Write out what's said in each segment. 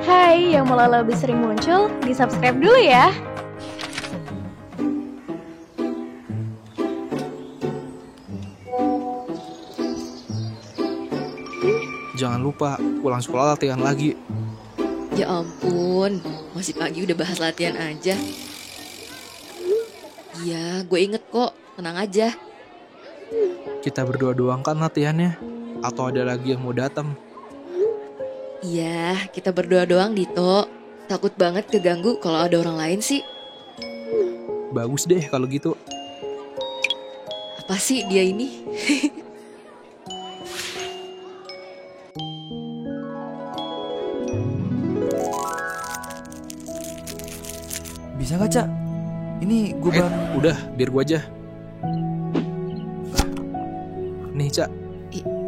Hai, yang mau lebih sering muncul, di-subscribe dulu ya. Jangan lupa pulang sekolah latihan lagi. Ya ampun, masih pagi udah bahas latihan aja. Iya, gue inget kok, tenang aja. Kita berdua doang kan latihannya? Atau ada lagi yang mau datang? Iya, kita berdua doang Dito. Takut banget keganggu kalau ada orang lain sih. Bagus deh kalau gitu. Apa sih dia ini? Bisa gak, Cak? Ini gue Udah, biar gua aja. Nih, Cak.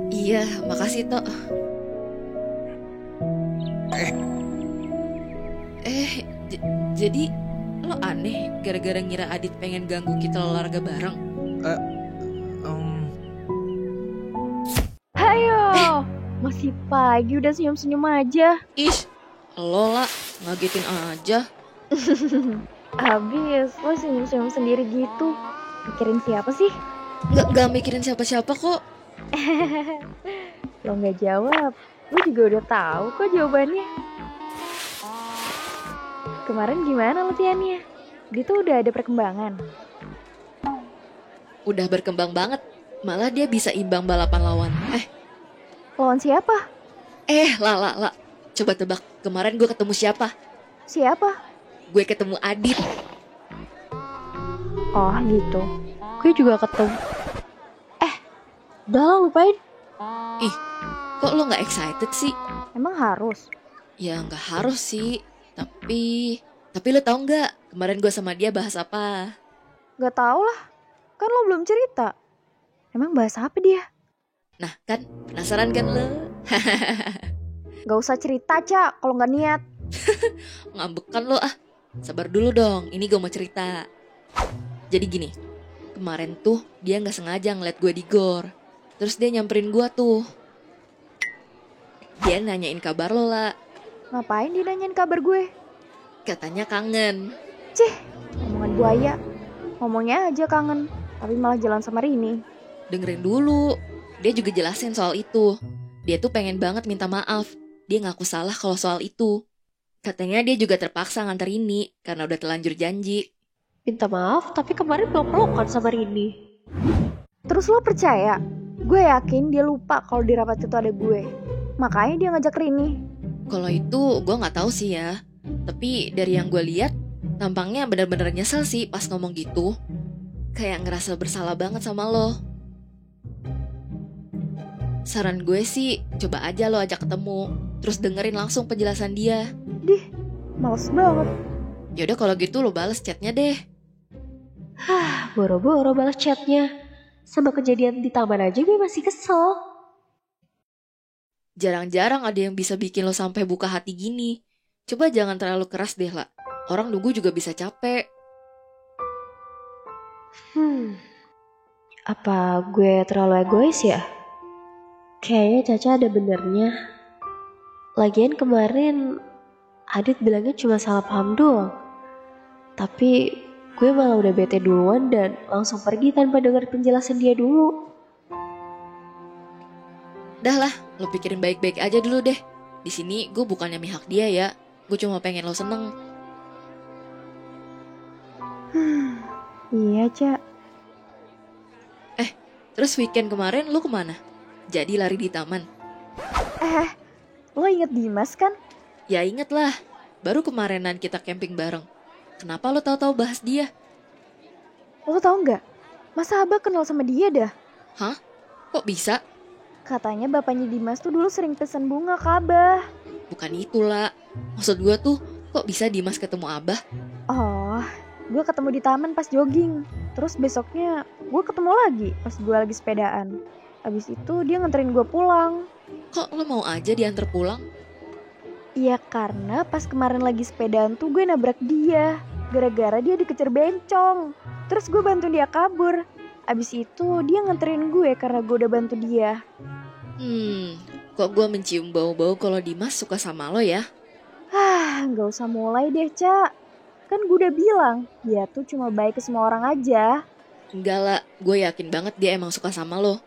Iya, makasih Tok. Jadi lo aneh gara-gara ngira Adit pengen ganggu kita olahraga bareng? Hayo, masih pagi udah senyum-senyum aja. Ish, lo lah, ngagetin aja. Habis, lo senyum-senyum sendiri gitu. Mikirin siapa sih? Nggak mikirin siapa-siapa kok. Lo nggak jawab, lo juga udah tahu kok jawabannya. Kemarin gimana latihannya? Dia tuh udah ada perkembangan. Udah berkembang banget. Malah dia bisa imbang balapan lawan. Lawan siapa? Lah. Coba tebak, kemarin gue ketemu siapa? Siapa? Gue ketemu Adit. Oh gitu. Gue juga ketemu. Udah lah, lupain. Ih, kok lo gak excited sih? Emang harus? Ya gak harus sih. Tapi lo tau gak kemarin gue sama dia bahas apa? Gak tau lah. Kan lo belum cerita. Emang bahas apa dia? Nah kan, penasaran kan lo? Gak usah cerita, Cak, kalau gak niat. Ngambekan lo ah. Sabar dulu dong, ini gue mau cerita. Jadi gini, kemarin tuh dia gak sengaja ngeliat gue di gor. Terus dia nyamperin gue tuh. Dia nanyain kabar lo lah. Ngapain dia nanyain kabar gue? Katanya kangen. Cih, omongan buaya. Ngomongnya aja kangen, tapi malah jalan sama Rini. Dengerin dulu, dia juga jelasin soal itu. Dia tuh pengen banget minta maaf. Dia ngaku salah kalau soal itu. Katanya dia juga terpaksa nganter Rini karena udah telanjur janji. Minta maaf, tapi kemarin peluk-pelukan sama Rini. Terus lo percaya? Gue yakin dia lupa kalau di rapat itu ada gue. Makanya dia ngajak Rini. Kalau itu gue nggak tahu sih ya. Tapi dari yang gue lihat, tampangnya benar-benar nyesel sih pas ngomong gitu. Kayak ngerasa bersalah banget sama lo. Saran gue sih, coba aja lo ajak ketemu. Terus dengerin langsung penjelasan dia. Dih, males banget. Yaudah kalau gitu lo bales chatnya deh. Boro-boro balas chatnya. Sama kejadian di taman aja gue masih kesel. Jarang-jarang ada yang bisa bikin lo sampai buka hati gini. Coba jangan terlalu keras deh lah. Orang nunggu juga bisa capek. Apa gue terlalu egois ya? Kayaknya Caca ada benernya. Lagian kemarin Adit bilangnya cuma salah paham doang. Tapi gue malah udah bete duluan dan langsung pergi tanpa dengar penjelasan dia dulu. Dah lah, lo pikirin baik-baik aja dulu deh. Di sini gue bukannya mihak dia ya. Gue cuma pengen lo seneng. Iya, Cak. Terus weekend kemarin lo kemana? Jadi lari di taman? Lo inget Dimas kan? Ya inget lah. Baru kemarinan kita camping bareng. Kenapa lo tahu-tahu bahas dia? Lo tau gak? Masa Abah kenal sama dia dah? Hah? Kok bisa? Katanya bapaknya Dimas tuh dulu sering pesen bunga ke Abah. Bukan itulah. Maksud gue tuh, kok bisa Dimas ketemu Abah? Oh, gue ketemu di taman pas jogging. Terus besoknya gue ketemu lagi pas gue lagi sepedaan. Abis itu dia nganterin gue pulang. Kok lo mau aja diantar pulang? Iya karena pas kemarin lagi sepedaan tuh gue nabrak dia. Gara-gara dia dikejar bencong. Terus gue bantu dia kabur. Abis itu dia nganterin gue karena gue udah bantu dia. Kok gue mencium bau-bau kalau Dimas suka sama lo ya? Nggak usah mulai deh, Ca. Kan gue udah bilang, dia tuh cuma baik ke semua orang aja. Enggak lah, gue yakin banget dia emang suka sama lo.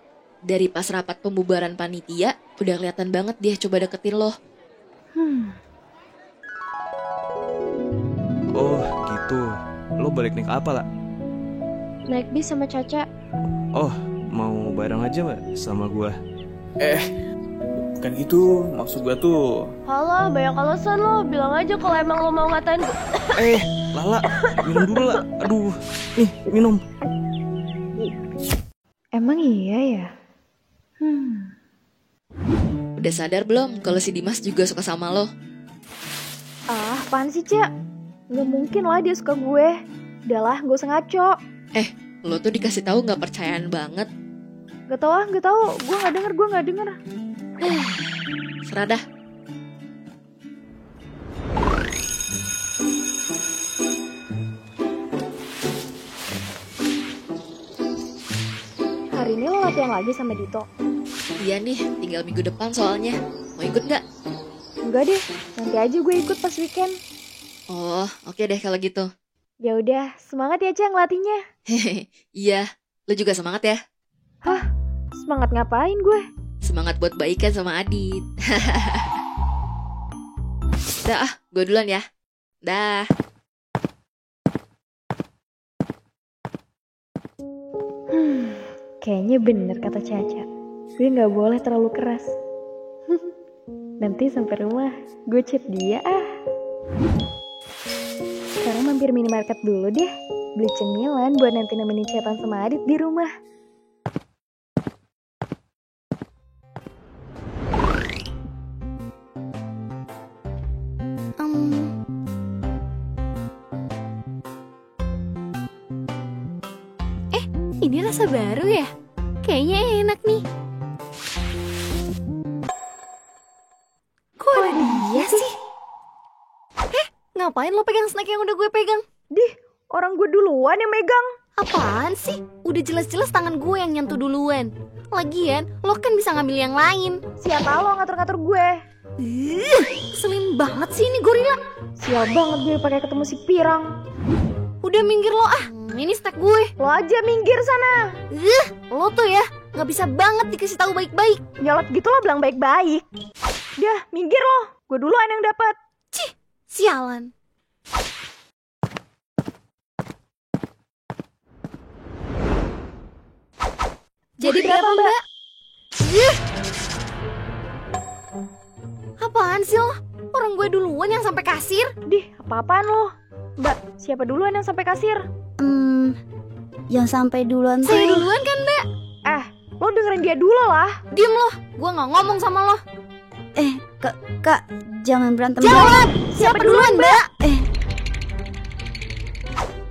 Dari pas rapat pembubaran panitia, udah kelihatan banget dia coba deketin lo. Oh gitu. Lo balik naik apa lah? Naik bis sama Caca. Oh, mau bareng aja Mbak sama gua. Bukan gitu, maksud gue tuh. Halo, banyak alasan lo. Bilang aja kalau emang lo mau ngatain gue. Lala, minum dulu lah. Aduh, nih minum. Emang iya ya? Udah sadar belum kalau si Dimas juga suka sama lo? Apaan sih, Ca? Nggak mungkin lah dia suka gue. Udahlah, gak usah ngaco. Lo tuh dikasih tahu nggak percayaan banget. Gak tau. Gue gak denger. Serah dah. Hari ini lo latihan lagi sama Dito? Iya nih, tinggal minggu depan soalnya. Mau ikut nggak? Enggak deh, nanti aja gue ikut pas weekend. Oh, oke deh kalau gitu. Ya udah, semangat ya, Ca, ngelatihnya. Iya, lo juga semangat ya. Semangat ngapain gue? Semangat buat baikan sama Adit. Dah, gue duluan ya. Dah. Kayaknya bener kata Caca. Gue gak boleh terlalu keras. Nanti sampai rumah, gue chat dia Sekarang mampir minimarket dulu deh. Beli cemilan buat nanti nemenin chatan sama Adit di rumah. Ini rasa baru ya? Kayaknya enak nih. Kok ada dia sih? Ngapain lo pegang snack yang udah gue pegang? Orang gue duluan yang megang. Apaan sih? Udah jelas-jelas tangan gue yang nyentuh duluan. Lagian, lo kan bisa ngambil yang lain. Siapa lo ngatur-ngatur gue? Keselin banget sih ini gorila. Sial banget gue pakai ketemu si Pirang. Udah minggir lo ini snack gue. Lo aja minggir sana. Lo tuh ya, gak bisa banget dikasih tahu baik-baik. Nyolot gitu lo bilang baik-baik. Udah, minggir lo. Gue duluan yang dapat. Sialan. Jadi berapa, Mbak? Apaan sih lo? Orang gue duluan yang sampai kasir. Apa-apaan lo? Mbak, siapa duluan yang sampai kasir? Yang sampai duluan Saya sih. duluan kan, Mbak? Lo dengerin dia dulu lah. Diem lo, gue gak ngomong sama lo. Kak, jangan berantem. Jawab, siapa duluan, Mbak?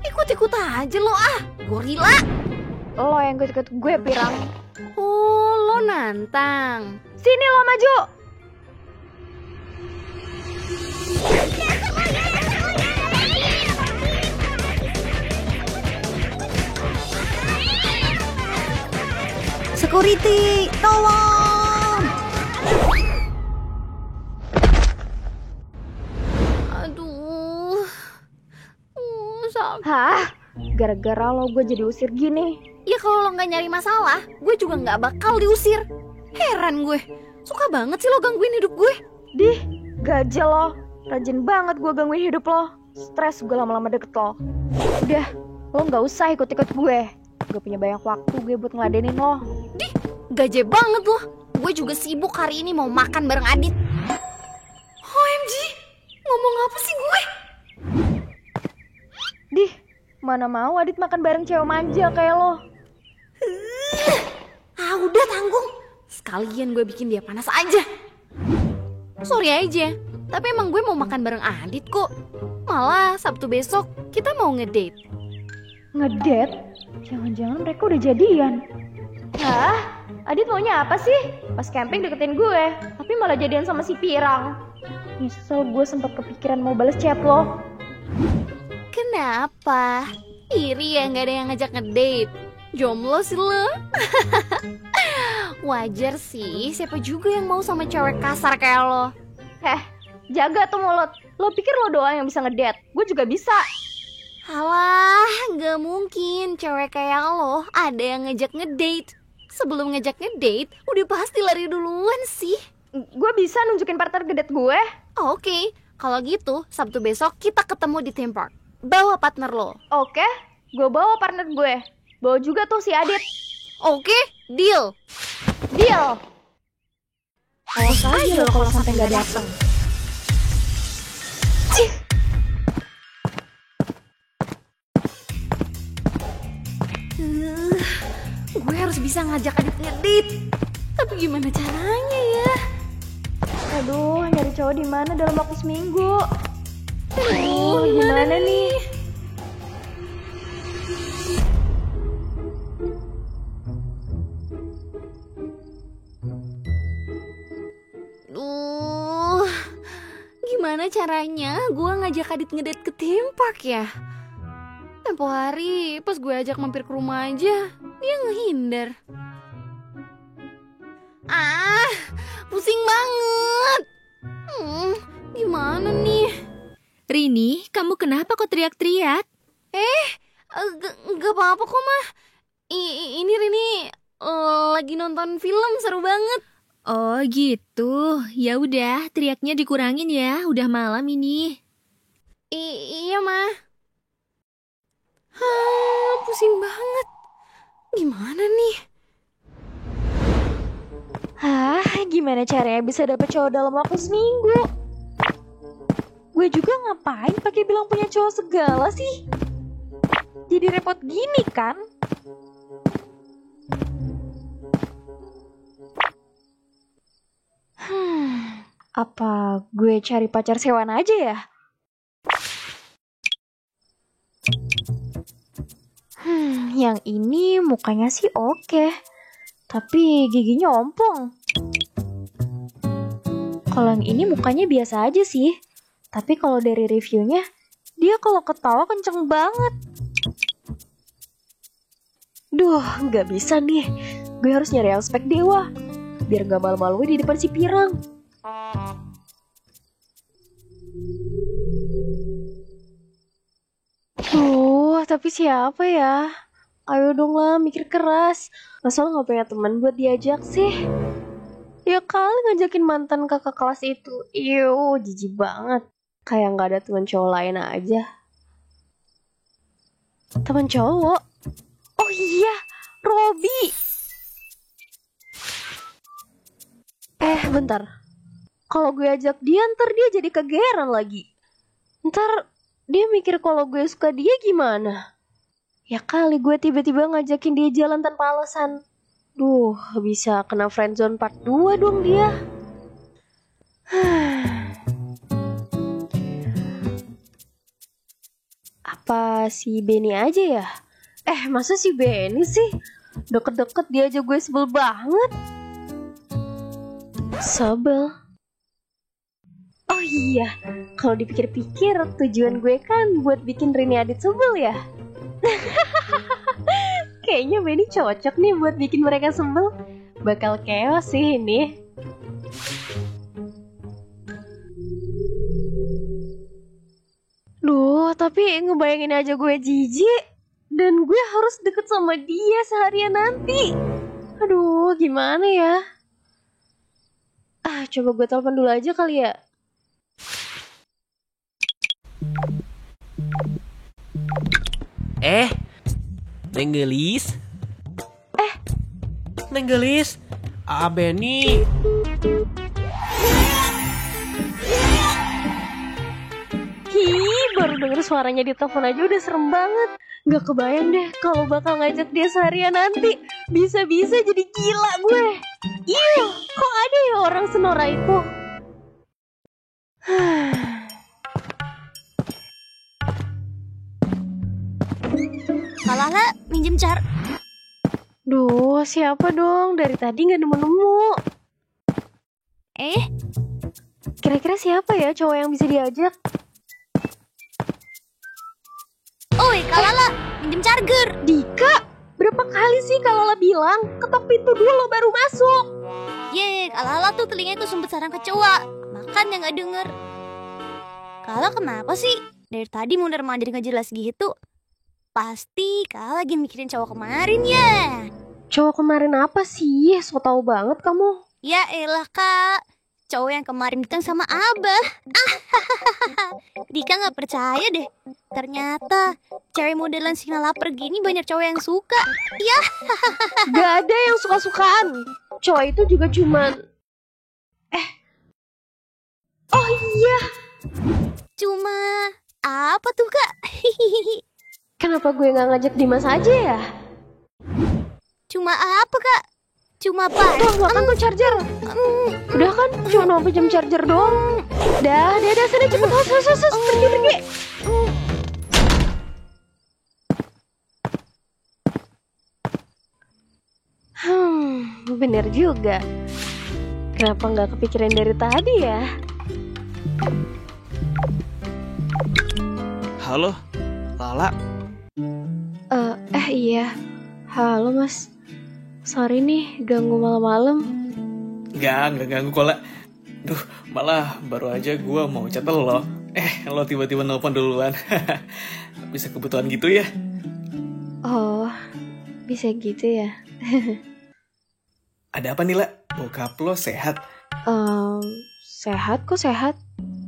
Ikut-ikut aja lo gorila. Lo yang ikut gue, Pirang. Oh, lo nantang. Sini lo maju. Security, tolong. Aduh. Sakit. Hah? Gara-gara lo gue jadi usir gini. Ya kalau lo gak nyari masalah, gue juga gak bakal diusir. Heran gue, suka banget sih lo gangguin hidup gue. Gajah lo. Rajin banget gue gangguin hidup lo. Stres gue lama-lama deket lo. Udah, lo gak usah ikut-ikut gue. Gue punya banyak waktu gue buat ngeladenin lo. Gaje banget lo. Gue juga sibuk hari ini mau makan bareng Adit. OMG, ngomong apa sih gue? Mana mau Adit makan bareng cewek manja kayak lo. Udah tanggung. Sekalian gue bikin dia panas aja. Sorry aja, tapi emang gue mau makan bareng Adit kok. Malah Sabtu besok kita mau ngedate. Ngedate? Jangan-jangan mereka udah jadian. Hah? Adit maunya apa sih? Pas camping deketin gue, tapi malah jadian sama si Pirang. Nyesel gue sempat kepikiran mau bales chat lo. Kenapa? Iri ya gak ada yang ngajak ngedate. Jomblo sih lo. Wajar sih, siapa juga yang mau sama cewek kasar kayak lo. Jaga tuh mulut. Lo pikir lo doang yang bisa ngedate? Gue juga bisa. Alah, gak mungkin cewek kayak lo ada yang ngajak ngedate. Sebelum ngajak ngedate, udah pasti lari duluan sih. Gue bisa nunjukin partner ngedate gue. Oke, kalau gitu Sabtu besok kita ketemu di theme park. Bawa partner lo. Oke, gue bawa partner gue. Bawa juga tuh si Adit. Oke, deal. Deal. Awas aja lo kalau sampai gak datang. Gue harus bisa ngajak Adit ngedate. Tapi gimana caranya ya? Aduh, nyari cowok di mana dalam waktu seminggu? Aduh, Gimana nih? Gimana caranya gue ngajak Adit ngedate ke theme park ya? Tempo hari pas gue ajak mampir ke rumah aja, dia ngehindar. Pusing banget. Gimana nih? Rini, kamu kenapa kok teriak-teriak? Gak apa-apa kok mah. Ini Rini lagi nonton film seru banget. Oh gitu, ya udah teriaknya dikurangin ya, udah malam ini. Iya mah. Pusing banget. Gimana nih? Gimana caranya bisa dapet cowok dalam waktu seminggu? Gue juga ngapain pakai bilang punya cowok segala sih? Jadi repot gini kan? Apa gue cari pacar sewaan aja ya? Yang ini mukanya sih oke, tapi giginya ompong. Kalau yang ini mukanya biasa aja sih, tapi kalau dari reviewnya, dia kalau ketawa kenceng banget. Duh, nggak bisa nih. Gue harus nyari yang spek dewa, biar nggak malu-maluin di depan si Pirang. Tapi siapa ya? Ayo dong lah, mikir keras. Masa lo gak punya teman buat diajak sih? Ya kali ngajakin mantan kakak kelas itu. Jijik banget. Kayak gak ada teman cowok lain aja. Teman cowok? Oh iya, Robi. Bentar. Kalau gue ajak dia, ntar dia jadi kegeeran lagi. Ntar dia mikir kalau gue suka dia gimana? Ya kali gue tiba-tiba ngajakin dia jalan tanpa alasan. Duh, bisa kena friendzone part 2 dong dia. Apa si Benny aja ya? Masa si Benny sih? Deket-deket dia aja gue sebel banget. Sebel. Oh iya, kalau dipikir-pikir tujuan gue kan buat bikin Rini Adit sebel ya. Kayaknya Benny cocok nih buat bikin mereka sebel. Bakal chaos sih ini. Duh, tapi ngebayangin aja gue jijik. Dan gue harus deket sama dia seharian nanti. Aduh, gimana ya? Coba gue telepon dulu aja kali ya. Neng Gelis? Neng Gelis? Benny. Baru denger suaranya di telepon aja udah serem banget. Gak kebayang deh kalau bakal ngajak dia seharian nanti. Bisa-bisa jadi gila gue. Kok ada ya orang senora itu? Kalala, minjem car. Duh, siapa dong? Dari tadi gak nemu-nemu. Kira-kira siapa ya cowok yang bisa diajak? Oi, Kalala, minjem charger. Dika? Berapa kali sih Kalala bilang ketok pintu dulu baru masuk? Ye, Kalala tuh telinganya kesumbat sarang kecoa. Makanya nggak denger. Kala kenapa sih? Dari tadi mondar-mandir nggak jelas gitu. Pasti Kala lagi mikirin cowok kemarin ya. Cowok kemarin apa sih? So tau banget kamu. Ya elah Kak, cowok yang kemarin datang sama Abah. Dika nggak percaya deh. Ternyata cewek modelan Sina lapar gini banyak cowok yang suka. Ya, Gak ada yang suka-sukaan. Cowok itu juga cuman... Oh iya, cuma apa tuh Kak? kenapa gue gak ngajak Dimas aja ya? Cuma apa Kak? Cuma apa? Tuh, makan tuh charger. Udah kan, cuma mau pinjam charger doang. Dah, sana cepet, hos, pergi. Bener juga. Kenapa nggak kepikiran dari tadi ya? Halo, Lala. Iya. Halo mas. Sorry nih, ganggu malam-malam. Nggak ganggu kok, La. Duh, malah baru aja gue mau chat lo. Lo tiba-tiba nelpon duluan. Bisa kebutuhan gitu ya? Oh, bisa gitu ya? Ada apa nih, La? Bokap lo sehat? Sehat kok sehat.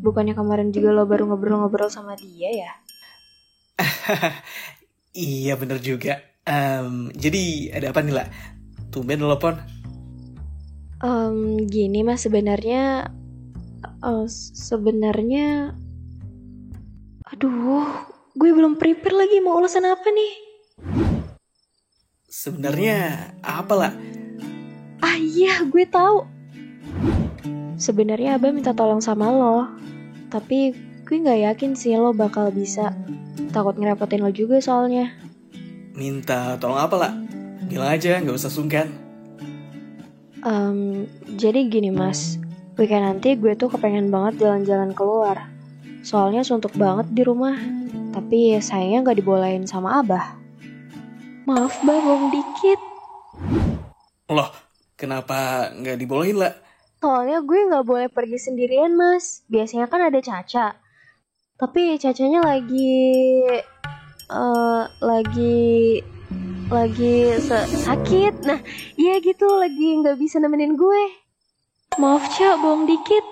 Bukannya kemarin juga lo baru ngobrol-ngobrol sama dia ya? Iya bener juga. Jadi ada apa nih, La? Tumben nelpon. Gini mas, sebenarnya aduh, gue belum prepare lagi mau urusan apa nih. Sebenarnya apa, La? Ah iya, gue tahu. Sebenarnya Abah minta tolong sama lo, tapi gue nggak yakin sih lo bakal bisa. Takut ngerepotin lo juga soalnya. Minta tolong apa, La? Bilang aja, nggak usah sungkan. Jadi gini mas, weekend nanti gue tuh kepengen banget jalan-jalan keluar. Soalnya suntuk banget di rumah, tapi sayangnya nggak dibolehin sama Abah. Maaf bah, bohong dikit. Loh, kenapa nggak dibolehin, La? Soalnya gue nggak boleh pergi sendirian mas. Biasanya kan ada Caca, tapi Cacanya lagi sakit. Nah, iya gitu, lagi nggak bisa nemenin gue. Maaf Ca, bohong dikit.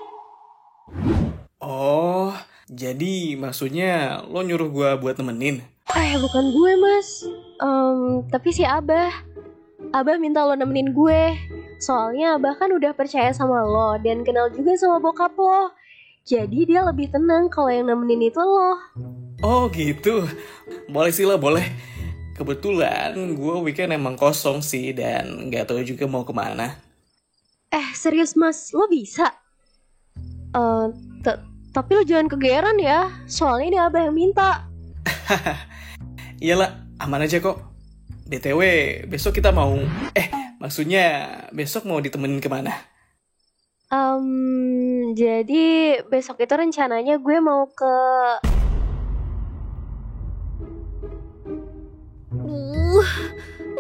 Oh, jadi maksudnya lo nyuruh gue buat nemenin? Bukan gue mas, tapi si Abah. Abah minta lo nemenin gue. Soalnya Abah kan udah percaya sama lo dan kenal juga sama bokap lo. Jadi dia lebih tenang kalau yang nemenin itu lo. Oh gitu, boleh sih, La, boleh. Kebetulan gue weekend emang kosong sih dan gak tahu juga mau kemana. Serius mas, lo bisa? Tapi lo jangan kegeeran ya, soalnya ini Abah yang minta. Iyalah, aman aja kok. BTW, besok kita mau... maksudnya besok mau ditemenin kemana? Jadi besok itu rencananya gue mau ke...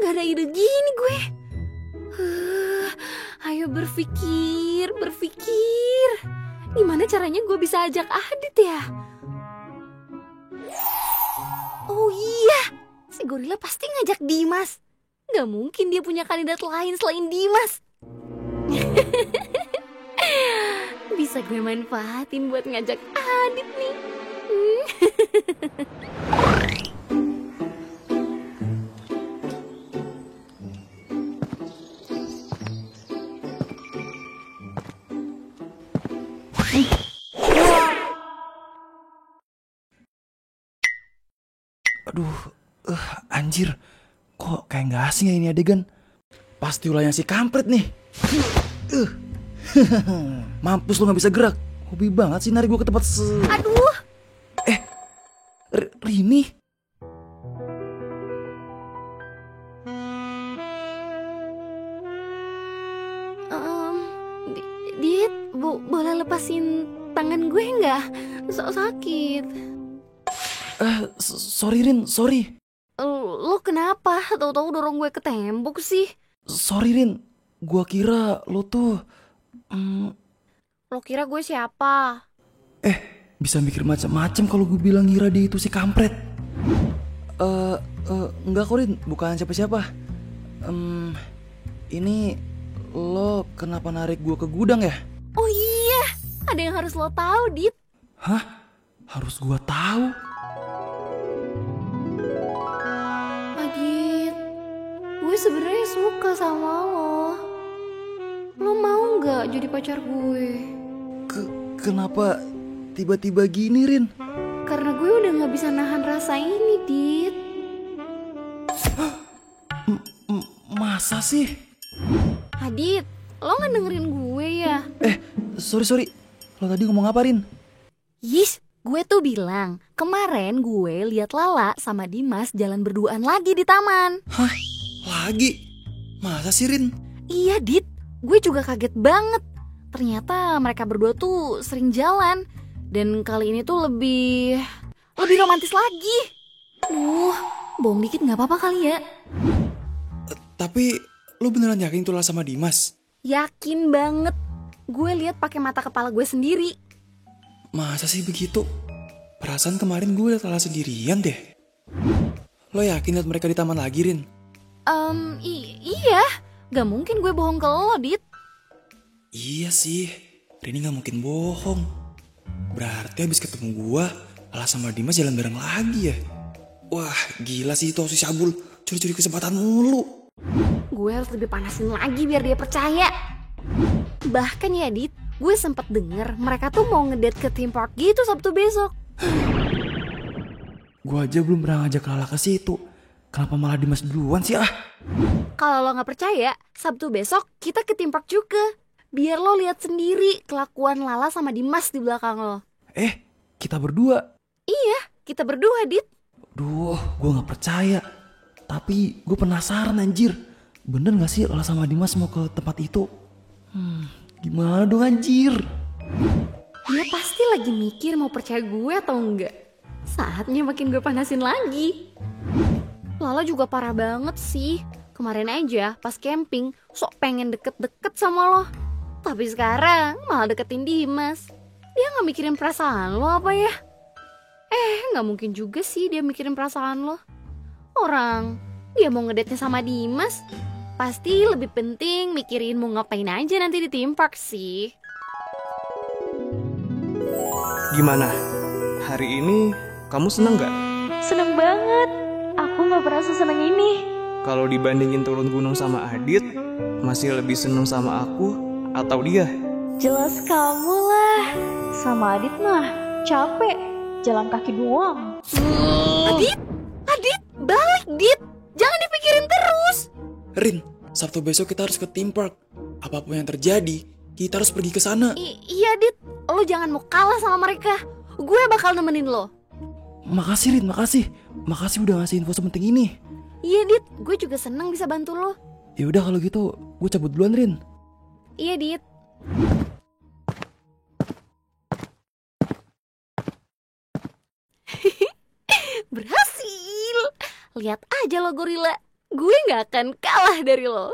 Gak ada ide gini gue. Ayo berpikir. Gimana caranya gue bisa ajak Adit ya? Oh iya, si gorila pasti ngajak Dimas. Gak mungkin dia punya kandidat lain selain Dimas. Bisa gue manfaatin buat ngajak Adit nih. Aduh, anjir. Kok kayak gak asing ya ini adegan? Pasti ulahnya si kampret nih. Mampus lo gak bisa gerak. Hobi banget sih narik gue ke tempat Aduh. Rini. Dit, boleh lepasin tangan gue nggak? Sakit. Sorry Rin, sorry. Lo kenapa? Tahu-tahu dorong gue ke tembok sih. Sorry Rin, gua kira lo tuh Lo kira gue siapa? bisa mikir macam-macam kalau gue bilang ngira dia itu si kampret. Enggak kok Rin, bukan siapa-siapa. Ini lo kenapa narik gua ke gudang ya? Oh iya, ada yang harus lo tahu, Dit. Hah? Harus gua tahu? Adit, gue sebenarnya suka sama lo. Lo mau nggak jadi pacar gue? Kenapa tiba-tiba gini Rin? Karena gue udah nggak bisa nahan rasa ini, Dit. Masa sih? Adit, lo nggak dengerin gue ya? Sorry. Lo tadi ngomong apa Rin? Yis, gue tuh bilang kemarin gue lihat Lala sama Dimas jalan berduaan lagi di taman. Hah? Lagi? Masa sih Rin? Iya, Dit. Gue juga kaget banget. Ternyata mereka berdua tuh sering jalan. Dan kali ini tuh lebih romantis lagi. Bohong dikit gak apa-apa kali ya. Tapi lo beneran yakin itu Lala sama Dimas? Yakin banget. Gue lihat pakai mata kepala gue sendiri. Masa sih begitu? Perasaan kemarin gue liat Lala sendirian deh. Lo yakin liat mereka di taman lagi Rin? Iya. Gak mungkin gue bohong ke lo, Dit. Iya sih, Rini gak mungkin bohong. Berarti habis ketemu gua, Lala sama Dimas jalan bareng lagi ya. Wah, gila sih itu si Syabul, curi-curi kesempatan mulu. Gue harus lebih panasin lagi biar dia percaya. Bahkan ya, Dit, gue sempet denger mereka tuh mau ngedate ke theme park gitu Sabtu besok. Gua aja belum pernah ngajak Lala ke situ. Kenapa malah Dimas duluan sih ah? Kalau lo gak percaya, Sabtu besok kita ke theme park juga. Biar lo lihat sendiri kelakuan Lala sama Dimas di belakang lo. Kita berdua? Iya, kita berdua, Dit. Duh, gua gak percaya. Tapi gue penasaran anjir. Bener gak sih Lala sama Dimas mau ke tempat itu? Gimana dong anjir? Dia pasti lagi mikir mau percaya gue atau enggak. Saatnya makin gue panasin lagi. Lala juga parah banget sih. Kemarin aja pas camping sok pengen deket-deket sama lo. Tapi sekarang malah deketin Dimas. Dia gak mikirin perasaan lo apa ya? Gak mungkin juga sih dia mikirin perasaan lo. Orang dia mau ngedate-nya sama Dimas. Pasti lebih penting mikirin mau ngapain aja nanti di theme park sih. Gimana? Hari ini kamu seneng gak? Seneng banget. Aku gak pernah seseneng ini. Kalau dibandingin turun gunung sama Adit, masih lebih seneng sama aku atau dia? Jelas kamu lah. Sama Adit mah capek. Jalan kaki doang. Adit, balik Dit. Jangan dipikirin terus. Rin, Sabtu besok kita harus ke theme park. Apapun yang terjadi, kita harus pergi ke sana. Iya Dit, lo jangan mau kalah sama mereka. Gue bakal nemenin lo. Makasih Rin, makasih. Makasih udah ngasih info sepenting ini. Iya Dit, gue juga seneng bisa bantu lo. Ya udah kalau gitu, gue cabut duluan Rin. Iya Dit. Berhasil. Lihat aja lo gorila. Gue gak akan kalah dari lo.